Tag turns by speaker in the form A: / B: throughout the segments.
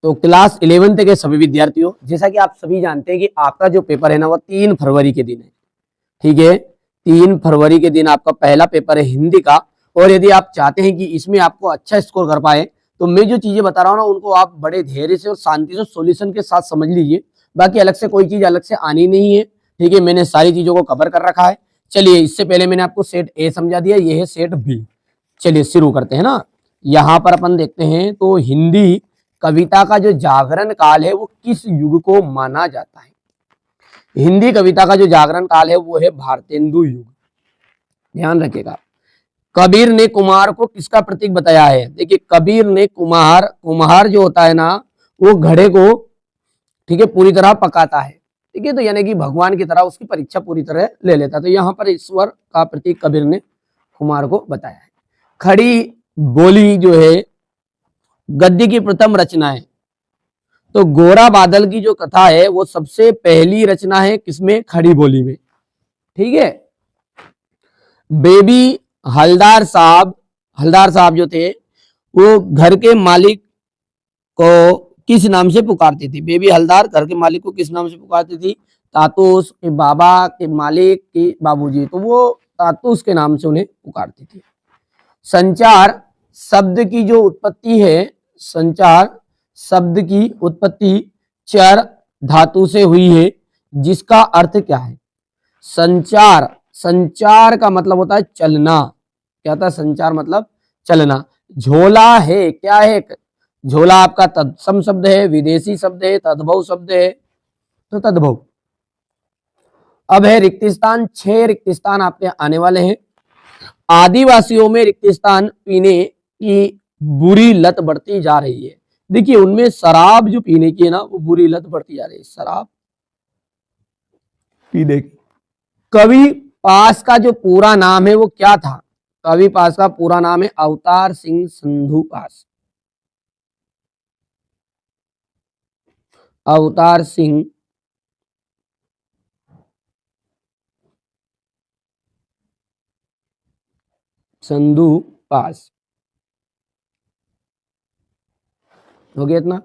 A: तो class 11th के सभी विद्यार्थियों, जैसा कि आप सभी जानते हैं कि आपका जो पेपर है ना वो 3 फरवरी के दिन है। ठीक है, 3 फरवरी के दिन आपका पहला पेपर है हिंदी का। और यदि आप चाहते हैं कि इसमें आपको अच्छा स्कोर कर पाए तो मैं जो चीजें बता रहा हूँ ना उनको आप बड़े धैर्य से और शांति से सॉल्यूशन के साथ समझ लीजिए। बाकी अलग से कोई चीज अलग से आनी नहीं है। ठीक है, मैंने सारी चीजों को कवर कर रखा है। चलिए, इससे पहले मैंने आपको सेट ए समझा दिया, ये है सेट बी। चलिए शुरू करते हैं ना। यहाँ पर अपन देखते हैं तो हिंदी कविता का जो जागरण काल है वो किस युग को माना जाता है। हिंदी कविता का जो जागरण काल है वो है भारतेंदु युग। ध्यान रखिएगा। कबीर ने कुम्हार को किसका प्रतीक बताया है? देखिए, कबीर ने कुम्हार जो होता है ना वो घड़े को, ठीक है, पूरी तरह पकाता है। ठीक है, तो यानी कि भगवान की तरह उसकी परीक्षा पूरी तरह ले लेता है। तो यहाँ पर ईश्वर का प्रतीक कबीर ने कुम्हार को बताया है। खड़ी बोली जो है गद्य की प्रथम रचना है। तो गोरा बादल की जो कथा है वो सबसे पहली रचना है किसमें? खड़ी बोली में। ठीक है, बेबी हलदार साहब जो थे वो घर के मालिक को किस नाम से पुकारती थी? बेबी हलदार घर के मालिक को किस नाम से पुकारती थी? तातूस के बाबा, के मालिक, के बाबूजी। तो वो तातूस के नाम से उन्हें पुकारती थी। संचार शब्द की जो उत्पत्ति है, संचार शब्द की उत्पत्ति चर धातु से हुई है, जिसका अर्थ क्या है? संचार का मतलब होता है चलना। क्या था? संचार मतलब चलना। झोला है, क्या है? झोला आपका तत्सम शब्द है, विदेशी शब्द है, तद्भव शब्द है, तो तद्भव। अब है रिक्तिस्तान। 6 रिक्तिस्तान आपके आने वाले हैं। आदिवासियों में रिक्तिस्तान पीने की बुरी लत बढ़ती जा रही है। देखिए, उनमें शराब जो पीने की है ना वो बुरी लत बढ़ती जा रही है, शराब पीने की। कवि पास का जो पूरा नाम है वो क्या था? कवि पास का पूरा नाम है अवतार सिंह संधू पास। अवतार सिंह संधू पास। हो गया इतना।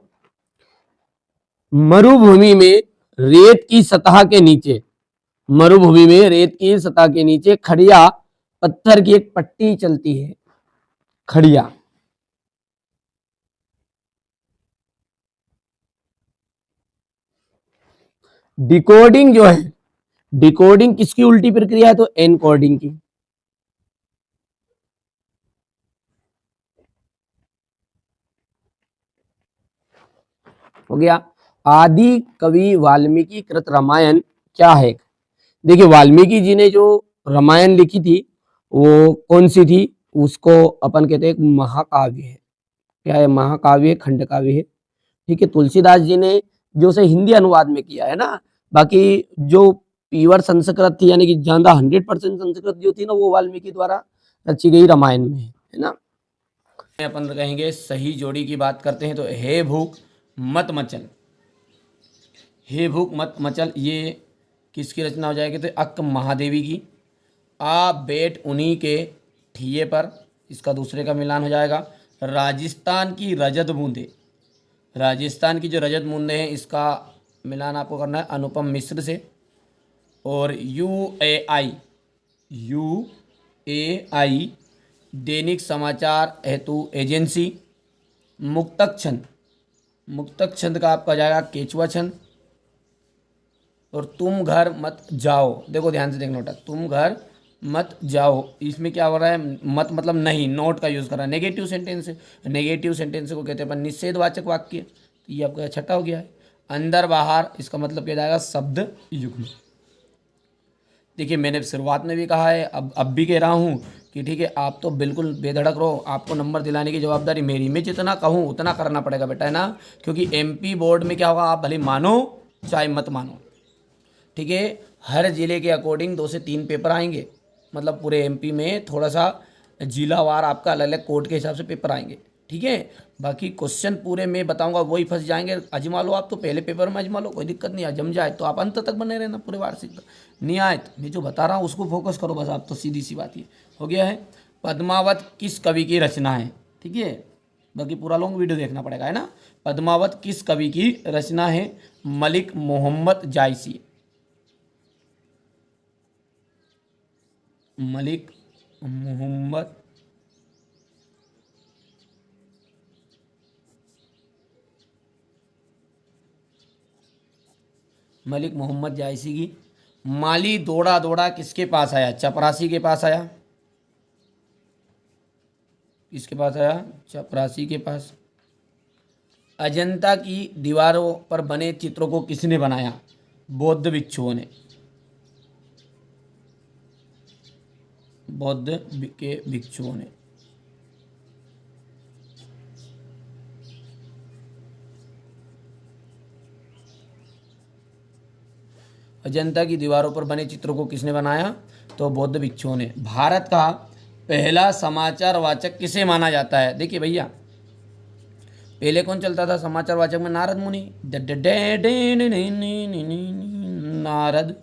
A: मरुभूमि में रेत की सतह के नीचे, मरुभूमि में रेत की सतह के नीचे खड़िया पत्थर की एक पट्टी चलती है। खड़िया। डिकोडिंग जो है, डिकोडिंग किसकी उल्टी प्रक्रिया है? तो एनकोडिंग की। हो गया। आदि कवि वाल्मीकि कृत रामायण क्या है? देखिए, वाल्मीकि जी ने जो रामायण लिखी थी वो कौन सी थी? उसको अपन कहते हैं महाकाव्य है। क्या है? महाकाव्य, खंड काव्य है। ठीक है, तुलसीदास जी ने जो उसे हिंदी अनुवाद में किया है ना। बाकी जो प्योर संस्कृत थी यानी कि ज्यादा 100% संस्कृत जो थी ना वो वाल्मीकि द्वारा रची गई रामायण में है ना। अपन कहेंगे सही जोड़ी की बात करते हैं तो हे भूख मत मचल, हे भूख मत मचल ये किसकी रचना हो जाएगी? तो अक्क महादेवी की। आ बेट उन्हीं के ठिये पर, इसका दूसरे का मिलान हो जाएगा। राजस्थान की रजत बूंदे, राजस्थान की जो रजत बूंदे हैं इसका मिलान आपको करना है अनुपम मिश्र से। और यू ए आई दैनिक समाचार हेतु एजेंसी। मुक्तक छंद, मुक्तक छंद का आपका जाएगा केचुआ छंद। और तुम घर मत जाओ, देखो ध्यान से देखना बेटा, तुम घर मत जाओ, इसमें क्या हो रहा है? मत मतलब नहीं, नोट का यूज कर रहा है। नेगेटिव सेंटेंस है, नेगेटिव सेंटेंस को कहते हैं अपन निषेधवाचक वाक्य। तो ये आपका छठा हो गया है। अंदर बाहर, इसका मतलब क्या जाएगा? शब्द युग्म। देखिए, मैंने शुरुआत में भी कहा है, अब भी कह रहा हूँ कि ठीक है, आप तो बिल्कुल बेधड़क रहो, आपको नंबर दिलाने की जवाबदारी मेरी। मैं जितना कहूँ उतना करना पड़ेगा बेटा, है ना। क्योंकि एमपी बोर्ड में क्या होगा, आप भले मानो चाहे मत मानो। ठीक है, हर जिले के अकॉर्डिंग 2 से 3 पेपर आएंगे। मतलब पूरे एमपी में थोड़ा सा जिलावार आपका अलग अलग कोड के हिसाब से पेपर आएंगे। ठीक है, बाकी क्वेश्चन पूरे मैं बताऊंगा वही फंस जाएंगे। अजमा लो आप, तो पहले पेपर में अजमा लो, कोई दिक्कत नहीं है। जम जाए तो आप अंत तक बने रहना पूरे वार्षिक तक। नहीं आए तो मैं जो बता रहा हूँ उसको फोकस करो बस आप, तो सीधी सी बात ये हो गया है। पद्मावत किस कवि की रचना है? ठीक है, बाकी पूरा लॉन्ग वीडियो देखना पड़ेगा, है ना। पद्मावत किस कवि की रचना है? मलिक मोहम्मद जायसी। मलिक मोहम्मद जायसी की। माली दौड़ा दौड़ा किसके पास आया? चपरासी के पास आया। किसके पास आया? चपरासी के पास। अजंता की दीवारों पर बने चित्रों को किसने बनाया? बौद्ध भिक्षुओं ने। बौद्ध के भिक्षुओं ने। अजंता की दीवारों पर बने चित्रों को किसने बनाया? तो बौद्ध भिक्षुओं ने। भारत का पहला समाचार वाचक किसे माना जाता है? देखिए भैया, पहले कौन चलता था समाचार वाचक में? नारद मुनि। नारद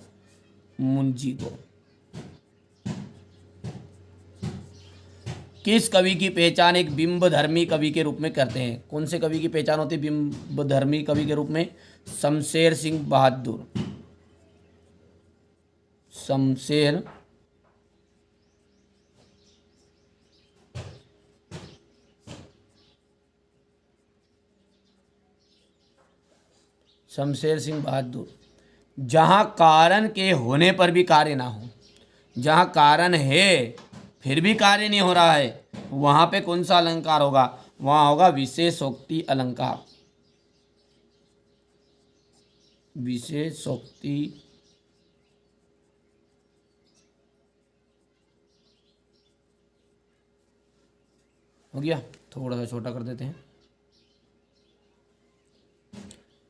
A: मुनि जी को। किस कवि की पहचान एक बिंबधर्मी कवि के रूप में करते हैं? कौन से कवि की पहचान होती है बिंबधर्मी कवि के रूप में? शमशेर सिंह बहादुर। शमशेर सिंह बहादुर। जहां कारण के होने पर भी कार्य ना हो, जहां कारण है फिर भी कार्य नहीं हो रहा है, वहां पे कौन सा अलंकार होगा? वहां होगा विशेषोक्ति अलंकार। विशेषोक्ति हो गया। थोड़ा सा छोटा कर देते हैं।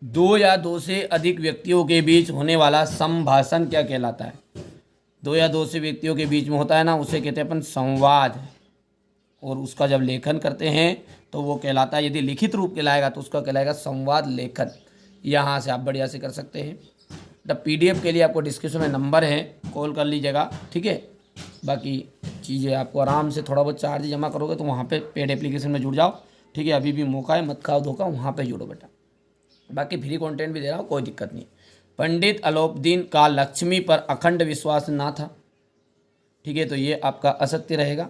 A: दो या दो से अधिक व्यक्तियों के बीच होने वाला संभाषण क्या कहलाता है? दो या दो से व्यक्तियों के बीच में होता है ना, उसे कहते हैं अपन संवाद। और उसका जब लेखन करते हैं तो वो कहलाता है, यदि लिखित रूप कहलाएगा तो उसका कहलाएगा संवाद लेखन। यहाँ से आप बढ़िया से कर सकते हैं। PDF के लिए आपको डिस्क्रिप्शन में नंबर है, कॉल कर लीजिएगा, ठीक है। बाकी चीज़ें आपको आराम से थोड़ा बहुत चार्ज जमा करोगे तो वहाँ पे पेड एप्लीकेशन में जुड़ जाओ, ठीक है। अभी भी मौका है, मत खाओ धोखा, वहाँ पे जुड़ो बेटा। बाकी फ्री कंटेंट भी दे रहा हूँ, कोई दिक्कत नहीं। पंडित अलाउद्दीन का लक्ष्मी पर अखंड विश्वास ना था, ठीक है, तो ये आपका असत्य रहेगा।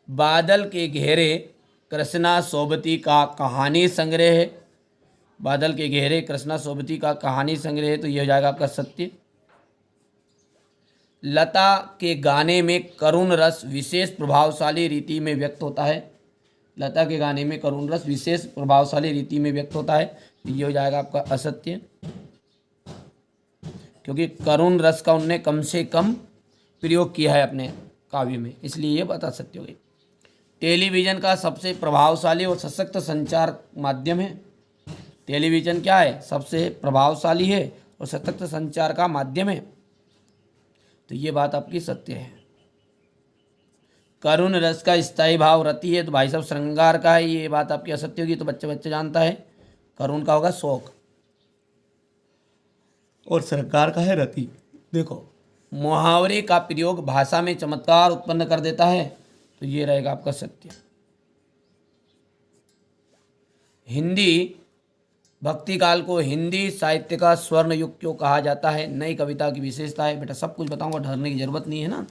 A: बादल के घेरे कृष्णा सोबती का कहानी संग्रह है। बादल के घेरे कृष्णा सोबती का कहानी संग्रह है, तो ये हो जाएगा आपका सत्य। लता के गाने में करुण रस विशेष प्रभावशाली रीति में व्यक्त होता है। लता के गाने में करुण रस विशेष प्रभावशाली रीति में व्यक्त होता है, तो ये हो जाएगा आपका असत्य, क्योंकि करुण रस का उन्होंने कम से कम प्रयोग किया है अपने काव्य में, इसलिए ये बात असत्य हो गई। टेलीविज़न का सबसे प्रभावशाली और सशक्त संचार माध्यम है। टेलीविज़न क्या है? सबसे प्रभावशाली है और सशक्त संचार का माध्यम है, तो ये बात आपकी सत्य है। करुण रस का स्थायी भाव रति है, तो भाई साहब श्रृंगार का है, ये बात आपकी असत्य होगी, तो बच्चे बच्चे जानता है। करुण का होगा शोक और श्रृंगार का है रति। देखो, मुहावरे का प्रयोग भाषा में चमत्कार उत्पन्न कर देता है, तो ये रहेगा आपका सत्य। हिंदी भक्ति काल को हिंदी साहित्य का स्वर्ण युग क्यों कहा जाता है? नई कविता की विशेषता है। बेटा सब कुछ बताऊंगा, डरने की जरूरत नहीं है ना।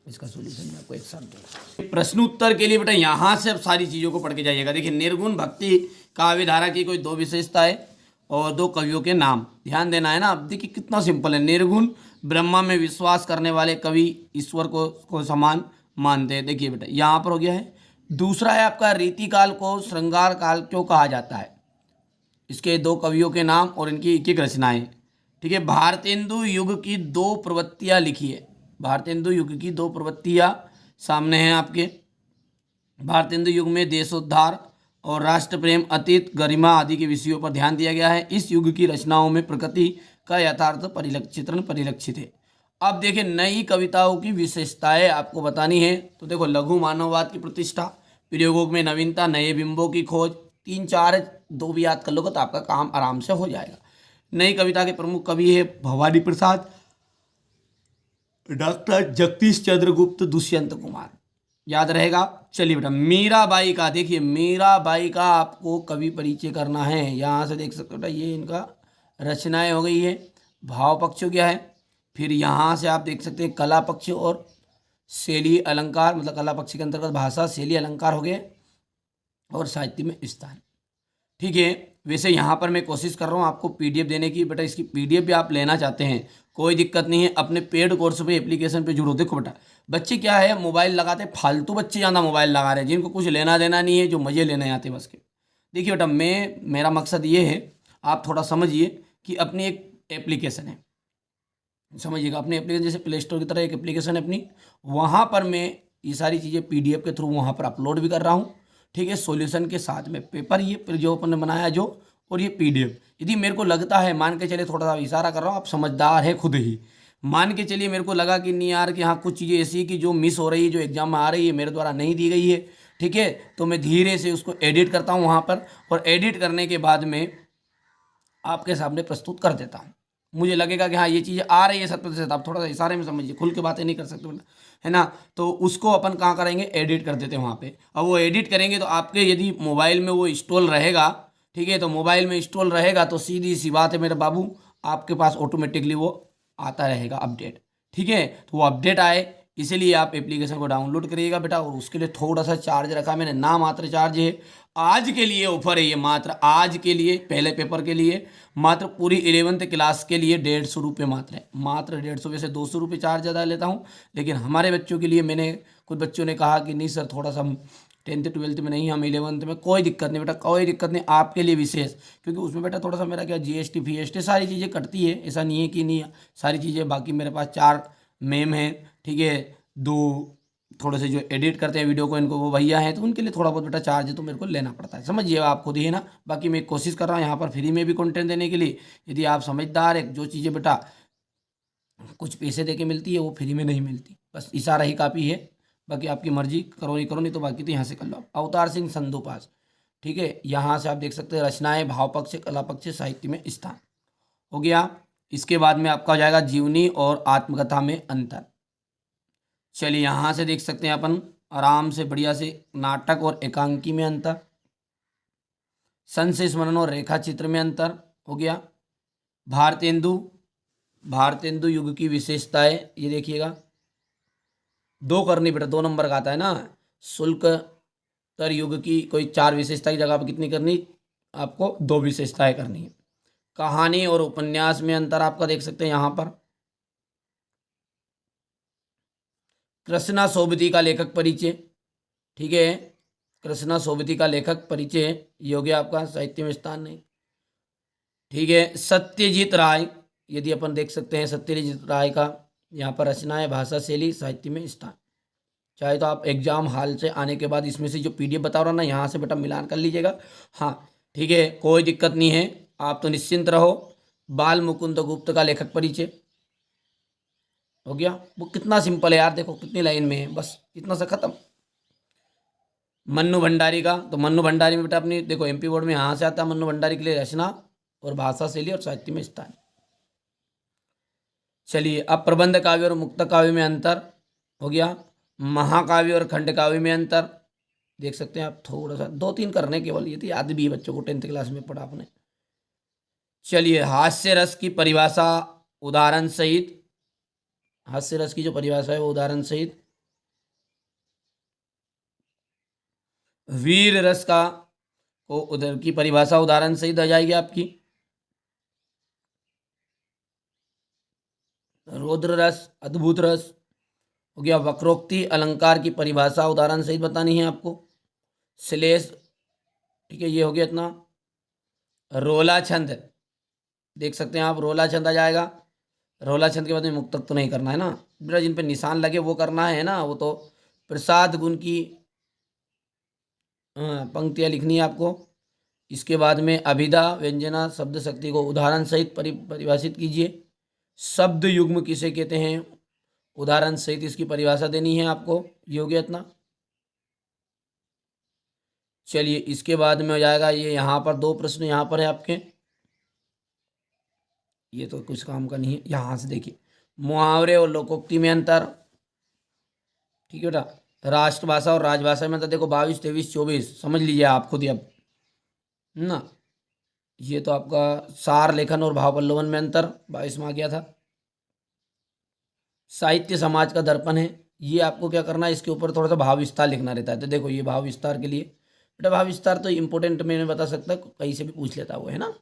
A: इसका सॉल्यूशन मैं आपको एक साथ दूंगा। प्रश्न उत्तर के लिए बेटा यहाँ से अब सारी चीज़ों को पढ़ के जाइएगा। देखिए, निर्गुण भक्ति काव्य धारा की कोई दो विशेषताएं और दो कवियों के नाम ध्यान देना है ना। अब देखिए कितना सिंपल है। निर्गुण ब्रह्मा में विश्वास करने वाले कवि ईश्वर को समान मानते हैं। देखिए बेटा यहाँ पर हो गया है। दूसरा है आपका रीति काल को श्रृंगार काल क्यों कहा जाता है? इसके दो कवियों के नाम और इनकी एक एक रचनाएं, ठीक है। भारतेंदु युग की दो प्रवृत्तियां लिखी है। भारतेंदु युग की दो प्रवृत्तियां सामने हैं आपके। भारतेंदु युग में देशोद्धार और राष्ट्र प्रेम, अतीत, गरिमा आदि के विषयों पर ध्यान दिया गया है। इस युग की रचनाओं में प्रकृति का यथार्थ चित्रण परिलक्षित है। अब देखिए नई कविताओं की विशेषताएं आपको बतानी है, तो देखो लघु मानववाद की प्रतिष्ठा, प्रयोगों में नवीनता, नए बिंबों की खोज, 3-4 दो भी याद कर लोगे तो आपका काम आराम से हो जाएगा। नई कविता के प्रमुख कवि है भवानी प्रसाद, डॉक्टर जगदीश चंद्र गुप्त, दुष्यंत कुमार। याद रहेगा। चलिए बेटा, मीराबाई का देखिए, मीराबाई का आपको कवि परिचय करना है। यहाँ से देख सकते हो बेटा, ये इनका रचनाएं हो गई है। भाव पक्ष हो गया है। फिर यहाँ से आप देख सकते हैं कला पक्ष और शैली अलंकार, मतलब कला पक्ष के अंतर्गत भाषा, शैली, अलंकार हो गए, और साहित्य में स्थान। ठीक है। वैसे यहाँ पर मैं कोशिश कर रहा हूँ आपको पीडीएफ देने की। बेटा इसकी पीडीएफ भी आप लेना चाहते हैं, कोई दिक्कत नहीं है, अपने पेड कोर्स पे एप्लीकेशन पे जुड़ो। देखो बेटा, बच्चे क्या है, मोबाइल लगाते, फालतू बच्चे ज़्यादा मोबाइल लगा रहे हैं, जिनको कुछ लेना देना नहीं है, जो मज़े लेने आते हैं बस के। देखिए बेटा, मेरा मकसद ये है, आप थोड़ा समझिए कि अपनी एक एप्लीकेशन है, समझिएगा, अपनी एप्लीकेशन जैसे प्ले स्टोर की तरह एक एप्लीकेशन है अपनी, वहाँ पर मैं ये सारी चीज़ें पीडीएफ के थ्रू वहाँ पर अपलोड भी कर रहा हूँ। ठीक है, सॉल्यूशन के साथ में पेपर, ये जो अपन ने बनाया जो, और ये पीडीएफ। यदि मेरे को लगता है, मान के चलिए, थोड़ा सा इशारा कर रहा हूँ, आप समझदार है खुद ही, मान के चलिए मेरे को लगा कि नहीं यार, कि हाँ कुछ चीज़ें ऐसी कि जो मिस हो रही है, जो एग्जाम में आ रही है, मेरे द्वारा नहीं दी गई है, ठीक है, तो मैं धीरे से उसको एडिट करता हूँ वहाँ पर, और एडिट करने के बाद में आपके सामने प्रस्तुत कर देता हूँ। मुझे लगेगा कि हाँ ये चीज़ें आ रही है 70%, आप थोड़ा सा इशारे में समझिए, खुल के बातें नहीं कर सकते बेटा, है ना। तो उसको अपन कहाँ करेंगे, एडिट कर देते हैं वहाँ पे। अब वो एडिट करेंगे तो आपके यदि मोबाइल में वो इंस्टॉल रहेगा, ठीक है, तो मोबाइल में इंस्टॉल रहेगा तो सीधी सी बात है मेरे बाबू, आपके पास ऑटोमेटिकली वो आता रहेगा अपडेट। ठीक है, तो वो अपडेट आए, इसीलिए आप एप्लीकेशन को डाउनलोड करिएगा बेटा, और उसके लिए थोड़ा सा चार्ज रखा मैंने, ना मात्र चार्ज है, आज के लिए ऑफर है ये, मात्र आज के लिए, पहले पेपर के लिए, मात्र पूरी 11th क्लास के लिए 150 रुपये मात्र है, मात्र 150। वैसे 200 रुपये चार्ज ज़्यादा लेता हूँ, लेकिन हमारे बच्चों के लिए, मैंने कुछ बच्चों ने कहा कि नहीं सर थोड़ा सा हम 10th 12th में नहीं, हम 11th में, कोई दिक्कत नहीं बेटा, कोई दिक्कत नहीं, आपके लिए विशेष, क्योंकि उसमें बेटा थोड़ा सा मेरा क्या, जीएसटी फीएसटी सारी चीज़ें कटती है, ऐसा नहीं है कि नहीं, सारी चीज़ें, बाकी मेरे पास 4 मैम हैं, ठीक है, 2 थोड़े से जो एडिट करते हैं वीडियो को, इनको वो भैया हैं, तो उनके लिए थोड़ा बहुत बेटा चार्ज है, तो मेरे को लेना पड़ता है, समझिए आप खुद ही है ना। बाकी मैं कोशिश कर रहा हूँ यहाँ पर फ्री में भी कंटेंट देने के लिए। यदि आप समझदार है, जो चीज़ें बेटा कुछ पैसे दे के मिलती है वो फ्री में नहीं मिलती, बस इशारा ही काफ़ी है। बाकी आपकी मर्जी, करो नहीं तो बाकी तो यहाँ से कर लो। अवतार सिंह संधू पास, ठीक है, यहाँ से आप देख सकते हैं रचनाएं, भाव पक्ष, कला पक्ष, साहित्य में स्थान हो गया। इसके बाद में आपका हो जाएगा जीवनी और आत्मकथा में अंतर। चलिए यहाँ से देख सकते हैं अपन आराम से बढ़िया से, नाटक और एकांकी में अंतर, संशय स्मरण और रेखा चित्र में अंतर हो गया। भारतेंदु, भारतेंदु युग की विशेषताएं, ये देखिएगा, 2 करनी बेटा, 2 नंबर का आता है ना। शुल्क तर युग की कोई 4 विशेषता की जगह पर कितनी करनी, आपको 2 विशेषताएं करनी है। कहानी और उपन्यास में अंतर आपका देख सकते हैं यहाँ पर। कृष्णा सोबती का लेखक परिचय, ठीक है, कृष्णा सोबती का लेखक परिचय, ये हो गया आपका, साहित्य में स्थान नहीं। ठीक है, सत्यजीत राय, यदि अपन देख सकते हैं सत्यजीत राय का यहाँ पर रचनाएं, भाषा, शैली, साहित्य में स्थान। चाहे तो आप एग्जाम हाल से आने के बाद इसमें से जो पीडीएफ बता रहा हूँ ना, यहाँ से बेटा मिलान कर लीजिएगा। हाँ ठीक है, कोई दिक्कत नहीं है, आप तो निश्चिंत रहो। बाल मुकुंद गुप्त का लेखक परिचय हो गया। वो कितना सिंपल है यार, देखो कितनी लाइन में है, बस इतना सा खत्म। मन्नू भंडारी का, तो मन्नू भंडारी में बेटा अपनी देखो एमपी बोर्ड में यहाँ से आता है, मन्नू भंडारी के लिए रचना और भाषा शैली और साहित्य में स्थान। चलिए अब प्रबंध काव्य और मुक्त काव्य में अंतर हो गया। महाकाव्य और खंड काव्य में अंतर देख सकते हैं आप, थोड़ा सा 2-3 करने केवल, ये तो याद भी है बच्चों को, 10th क्लास में पढ़ा आपने। चलिए हास्य रस की परिभाषा उदाहरण सहित, हास्य रस की जो परिभाषा है वो उदाहरण सहित। वीर रस का को उधर की परिभाषा उदाहरण सहित आ जाएगी आपकी। रौद्र रस, अद्भुत रस हो गया। वक्रोक्ति अलंकार की परिभाषा उदाहरण सहित बतानी है आपको। श्लेष, ठीक है, ये हो गया इतना। रोला छंद देख सकते हैं आप, रोला छंद आ जाएगा। रोला छंद के बाद में मुक्तक तो नहीं करना है ना बेटा, जिन पे निशान लगे वो करना है ना, वो तो प्रसाद गुण की पंक्तियाँ लिखनी है आपको। इसके बाद में अभिधा व्यंजना शब्द शक्ति को उदाहरण सहित परिभाषित कीजिए। शब्द युग्म किसे कहते हैं, उदाहरण सहित इसकी परिभाषा देनी है आपको। ये हो गया इतना। चलिए इसके बाद में हो जाएगा ये, यहाँ पर 2 प्रश्न यहाँ पर है आपके, ये तो कुछ काम का नहीं है। यहाँ से देखिए, मुहावरे और लोकोक्ति में अंतर, ठीक है बेटा। राष्ट्रभाषा और राजभाषा में तो देखो 22, 23, 24 समझ लीजिए आप खुद ही अब ना। ये तो आपका सार लेखन और भाव पल्लवन में अंतर 22 में आ गया था। साहित्य समाज का दर्पण है, ये आपको क्या करना है, इसके ऊपर थोड़ा सा भाव विस्तार लिखना रहता है। तो देखो ये भाव विस्तार के लिए, बेटा भाव विस्तार तो इम्पोर्टेंट मैं बता सकता, कहीं से भी पूछ लेता वो है ना।